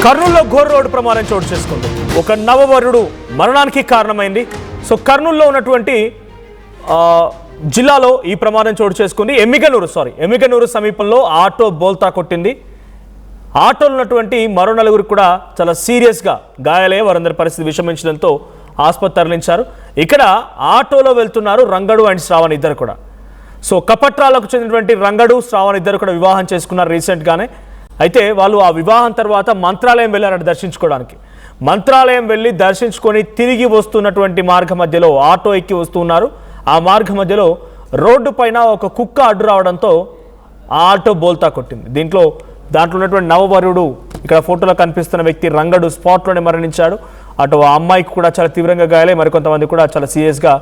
కర్నూలులో ఘోర రోడ్డు ప్రమాదం చోటు చేసుకుంది. ఒక నవవరుడు మరణానికి కారణమైంది. సో కర్నూలులో ఉన్నటువంటి జిల్లాలో ఈ ప్రమాదం చోటు చేసుకుంది. ఎమ్మిగనూరు సమీపంలో ఆటో బోల్తా కొట్టింది. ఆటోలో ఉన్నటువంటి మరో నలుగురు కూడా చాలా సీరియస్గా గాయాలయ్యే వారందరి పరిస్థితి విషమించడంతో ఆసుపత్రి తరలించారు. ఇక్కడ ఆటోలో వెళ్తున్నారు రంగడు అండ్ శ్రావణ్ ఇద్దరు కూడా. సో కపట్రాలకు చెందినటువంటి రంగడు శ్రావణ్ ఇద్దరు కూడా వివాహం చేసుకున్నారు రీసెంట్గానే. అయితే వాళ్ళు ఆ వివాహం తర్వాత మంత్రాలయం వెళ్ళారట దర్శించుకోవడానికి. మంత్రాలయం వెళ్ళి దర్శించుకొని తిరిగి వస్తున్నటువంటి మార్గ మధ్యలో ఆటో ఎక్కి వస్తున్నారు. ఆ మార్గ మధ్యలో రోడ్డు పైన ఒక కుక్క అడ్డు రావడంతో ఆ ఆటో బోల్తా కొట్టింది. దాంట్లో ఉన్నటువంటి నవవరుడు, ఇక్కడ ఫోటోలో కనిపిస్తున్న వ్యక్తి రంగడు స్పాట్లోనే మరణించాడు. అటు ఆ అమ్మాయికి కూడా చాలా తీవ్రంగా గాయాలయ్యాయి, మరికొంతమంది కూడా చాలా సీరియస్గా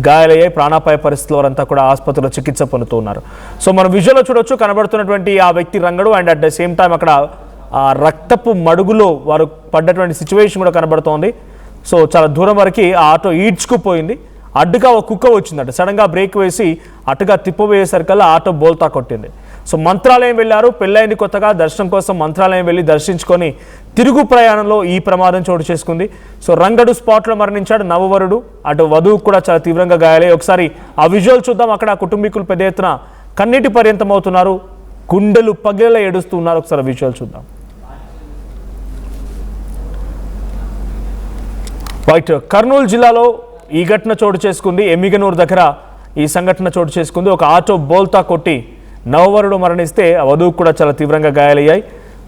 గాయాలయ్యాయి. ప్రాణాపాయ పరిస్థితుల్లో వారంతా కూడా ఆసుపత్రిలో చికిత్స పొందుతూ ఉన్నారు. సో మనం విజువల్లో చూడొచ్చు కనబడుతున్నటువంటి ఆ వ్యక్తి Rangadu and at the same time అక్కడ ఆ రక్తపు మడుగులో వారు పడ్డటువంటి సిచ్యువేషన్ కూడా కనబడుతోంది. సో చాలా దూరం వరకు ఆ ఆటో ఈడ్చుకుపోయింది. అడ్డుగా ఒక కుక్క వచ్చిందట. సడన్గా బ్రేక్ వేసి అటుగా తిప్పబోయేసరికల్లా ఆటో బోల్తా కొట్టింది. సో మంత్రాలయం వెళ్ళారు, పెళ్ళైంది కొత్తగా, దర్శనం కోసం మంత్రాలయం వెళ్ళి దర్శించుకొని తిరుగు ప్రయాణంలో ఈ ప్రమాదం చోటు చేసుకుంది. సో రంగడు స్పాట్లో మరణించాడు నవవరుడు, అటు వధువు కూడా చాలా తీవ్రంగా గాయాలయ్యాయి. ఒకసారి ఆ విజువల్ చూద్దాం. అక్కడ కుటుంబీకులు పెద్ద ఎత్తున కన్నీటి పర్యంతం అవుతున్నారు, గుండెలు పగిలేలా ఏడుస్తూ ఉన్నారు. ఒకసారి విజువల్ చూద్దాం. రైట్, కర్నూలు జిల్లాలో ఈ ఘటన చోటు చేసుకుంది. ఎమ్మిగనూరు దగ్గర ఈ సంఘటన చోటు చేసుకుంది. ఒక ఆటో బోల్తా కొట్టి నవవరుడు మరణిస్తే ఆ వధువుకు కూడా చాలా తీవ్రంగా గాయాలయ్యాయి.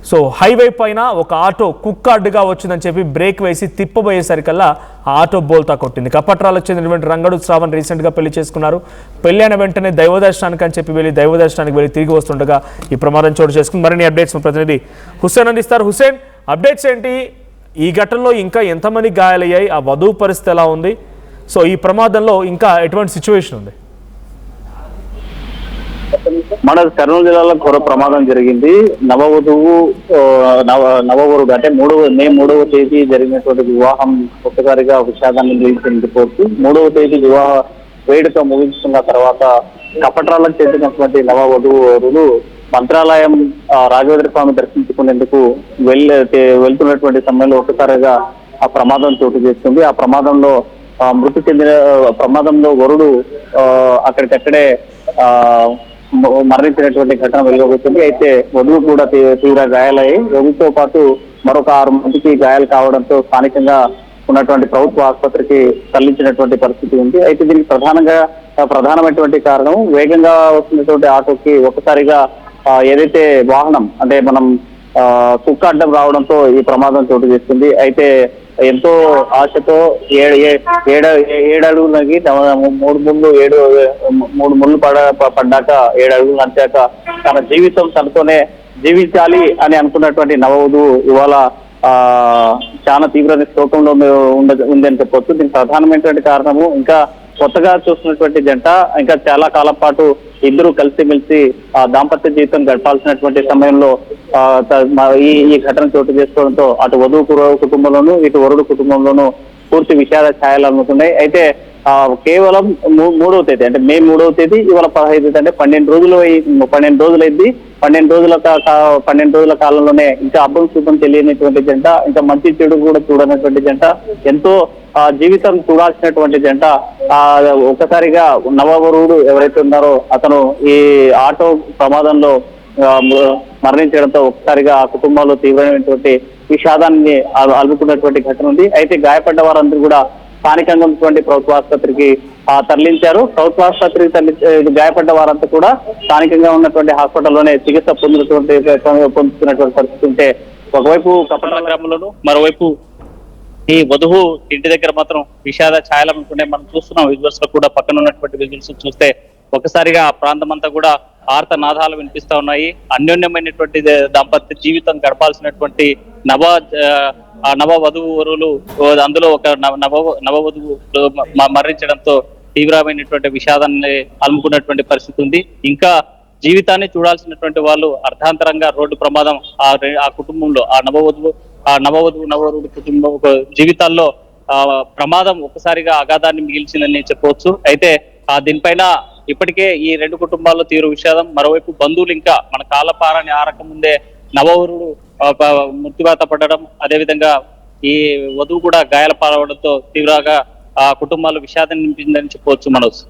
సో హైవే పైన ఒక ఆటో కుక్క అడ్డుగా వచ్చిందని చెప్పి బ్రేక్ వేసి తిప్పబోయేసరికల్లా ఆ ఆటో బోల్తా కొట్టింది. కపట్రాలకు చెందినటువంటి రంగడు శ్రావణ్ రీసెంట్గా పెళ్లి చేసుకున్నారు. పెళ్ళైన వెంటనే దైవదర్శనానికి అని చెప్పి దైవదర్శనానికి వెళ్ళి తిరిగి వస్తుండగా ఈ ప్రమాదం చోటు చేసుకుంది. మరిన్ని అప్డేట్స్ మా ప్రతినిధి హుస్సేన్ అందిస్తారు. హుస్సేన్, అప్డేట్స్ ఏంటి? ఈ ఘటనలో ఇంకా ఎంతమంది గాయాలయ్యాయి? ఆ వధువు పరిస్థితి ఎలా ఉంది? సో ఈ ప్రమాదంలో ఇంకా ఎటువంటి సిచ్యువేషన్ ఉంది? మన కర్నూలు జిల్లాలో ఘోర ప్రమాదం జరిగింది. నవవరుడు అంటే మే 3వ తేదీ జరిగినటువంటి వివాహం ఒక్కసారిగా విషాదాన్ని నిలిచిపోతూ 3వ తేదీ వివాహ వేడుక ముగించుకున్న తర్వాత కపట్రాలకు చెందినటువంటి నవవధువులు మంత్రాలయం రాఘవేంద్ర స్వామి దర్శించుకునేందుకు వెళ్తున్నటువంటి సమయంలో ఒక్కసారిగా ఆ ప్రమాదం చోటు చేస్తుంది. ఆ ప్రమాదంలో మృతి చెందిన ప్రమాదంలో వరుడు అక్కడికక్కడే మరణించినటువంటి ఘటన వెలువడుతుంది. అయితే వధువు కూడా తీవ్ర గాయాలయ్యి వధువుతో పాటు మరొక 6 మందికి గాయాలు కావడంతో స్థానికంగా ఉన్నటువంటి ప్రభుత్వ ఆసుపత్రికి తరలించినటువంటి పరిస్థితి ఉంది. అయితే దీనికి ప్రధానమైనటువంటి కారణం వేగంగా వస్తున్నటువంటి ఆటోకి ఒక్కసారిగా ఏదైతే వాహనం అంటే మనం కుక్క అడ్డం రావడంతో ఈ ప్రమాదం చోటు చేస్తుంది. అయితే ఎంతో ఆశతో 7 అడుగులకి 3 ముళ్ళు పడ్డాక 7 అడుగులు నడిచాక తన జీవితం తనతోనే జీవించాలి అని అనుకున్నటువంటి నవవధువు ఇవాళ చాలా తీవ్ర శోకంలో ఉందని చెప్పొచ్చు. దీనికి ప్రధానమైనటువంటి కారణము ఇంకా కొత్తగా చూస్తున్నటువంటి జంట ఇంకా చాలా కాలం పాటు ఇద్దరు కలిసిమెలిసి దాంపత్య జీవితం గడపాల్సినటువంటి సమయంలో ఈ ఘటన చోటు చేసుకోవడంతో అటు వధువు కుటుంబంలోనూ ఇటు వరుడు కుటుంబంలోనూ పూర్తి విషాద ఛాయలు అందుతున్నాయి. అయితే కేవలం 3వ తేదీ అంటే మే 3వ తేదీ ఇవాళ 15 అంటే 12 రోజులైంది. 12 రోజుల కాలంలోనే ఇంకా అబ్బం శుభం తెలియనటువంటి జంట, ఇంకా మంచి చెడు కూడా చూడనటువంటి జంట, ఎంతో జీవితం చూడాల్సినటువంటి జంట ఒక్కసారిగా నవవరుడు ఎవరైతే ఉన్నారో అతను ఈ ఆటో ప్రమాదంలో మరణించడంతో ఒక్కసారిగా ఆ కుటుంబంలో తీవ్రమైనటువంటి విషాదాన్ని అలుపుకున్నటువంటి ఘటన ఉంది. అయితే గాయపడ్డ వారందరూ కూడా స్థానికంగా ఉన్నటువంటి ప్రభుత్వ ఆసుపత్రికి తరలించారు. ప్రభుత్వ ఆసుపత్రికి గాయపడ్డ వారంతా కూడా స్థానికంగా ఉన్నటువంటి హాస్పిటల్లోనే చికిత్స పొందుతున్నటువంటి పరిస్థితి ఉంటే ఒకవైపు కపట్ల గ్రామంలోనూ మరోవైపు ఈ వధువు ఇంటి దగ్గర మాత్రం విషాద ఛాయలు అనుకుంటే మనం చూస్తున్నాం. విజువల్స్ లో కూడా పక్కన ఉన్నటువంటి విజువల్స్ చూస్తే ఒకసారిగా ఆ ప్రాంతం అంతా కూడా ఆర్తనాదాలు వినిపిస్తా ఉన్నాయి. అన్యోన్యమైనటువంటి దాంపత్య జీవితం గడపాల్సినటువంటి నవ వధువులు అందులో ఒక నవవధువు మరణించడంతో తీవ్రమైనటువంటి విషాదాన్ని అలుముకున్నటువంటి పరిస్థితి ఉంది. ఇంకా జీవితాన్ని చూడాల్సినటువంటి వాళ్ళు అర్ధాంతరంగా రోడ్డు ప్రమాదం ఆ కుటుంబంలో నవవధువు కుటుంబం జీవితాల్లో ప్రమాదం ఒకసారిగా అగాధాన్ని మిగిల్చిందని చెప్పవచ్చు. అయితే దీనిపైన ఇప్పటికే ఈ 2 కుటుంబాల్లో తీవ్ర విషాదం. మరోవైపు బంధువులు ఇంకా మన కాళ్ళపారని ఆరక ముందే నవవరుడు మృత్యువాత పడడం, అదేవిధంగా ఈ వధువు కూడా గాయాల పాలవడంతో తీవ్రంగా ఆ కుటుంబాలు విషాదం నింపిందని చెప్పవచ్చు Manoj.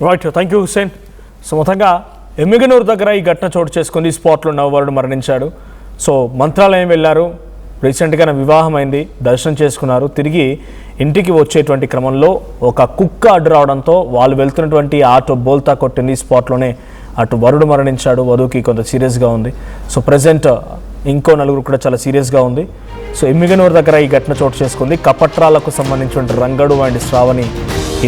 Right, thank you Hussain. So మొత్తంగా ఎమ్మిగనూరు దగ్గర ఈ ఘటన చోటు చేసుకుంది. స్పాట్లో నవవరుడు మరణించాడు. సో మంత్రాలయం వెళ్ళారు, రీసెంట్గానే వివాహం అయింది, దర్శనం చేసుకున్నారు. తిరిగి ఇంటికి వచ్చేటువంటి క్రమంలో ఒక కుక్క అడ్డు రావడంతో వాళ్ళు వెళ్తున్నటువంటి ఆటో బోల్తా కొట్టింది. స్పాట్లోనే అటు వరుడు మరణించాడు, వధువుకి కొంత సీరియస్గా ఉంది. సో ప్రజెంట్ ఇంకో నలుగురు కూడా చాలా సీరియస్గా ఉంది. సో ఎమ్మిగనూరు దగ్గర ఈ ఘటన చోటు చేసుకుంది. కపట్రాలకు సంబంధించిన రంగడు అండ్ శ్రావణి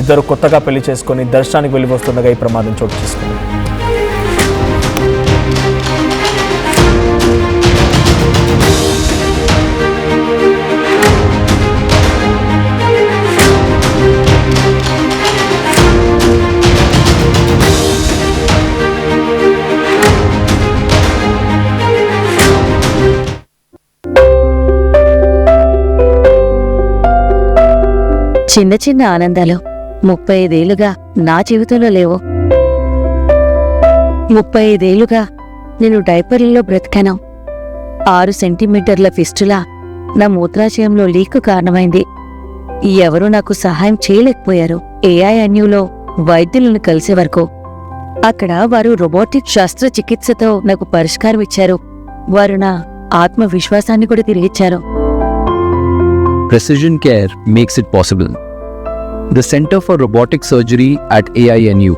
ఇద్దరు కొత్తగా పెళ్లి చేసుకొని దర్శనానికి వెళ్ళి వస్తుండగా ఈ ప్రమాదం చోటు చేసుకుంది. చిన్న చిన్న ఆనందాలు 35 ఏళ్లుగా నా జీవితంలో లేవు. 35 ఏళ్లుగా నేను డైపర్లలో బ్రతికాను. 6 సెంటీమీటర్ల ఫిస్టులా నా మూత్రాశయంలో లీకు కారణమైంది. ఎవరూ నాకు సహాయం చేయలేకపోయారు. AINUలో వైద్యులను కలిసే వరకు. అక్కడ వారు రోబోటిక్ శస్త్రచికిత్సతో నాకు పరిష్కారం ఇచ్చారు. వారు నా ఆత్మవిశ్వాసాన్ని కూడా తిరిగిచ్చారు. Precision care makes it possible. The Center for Robotic Surgery at AINU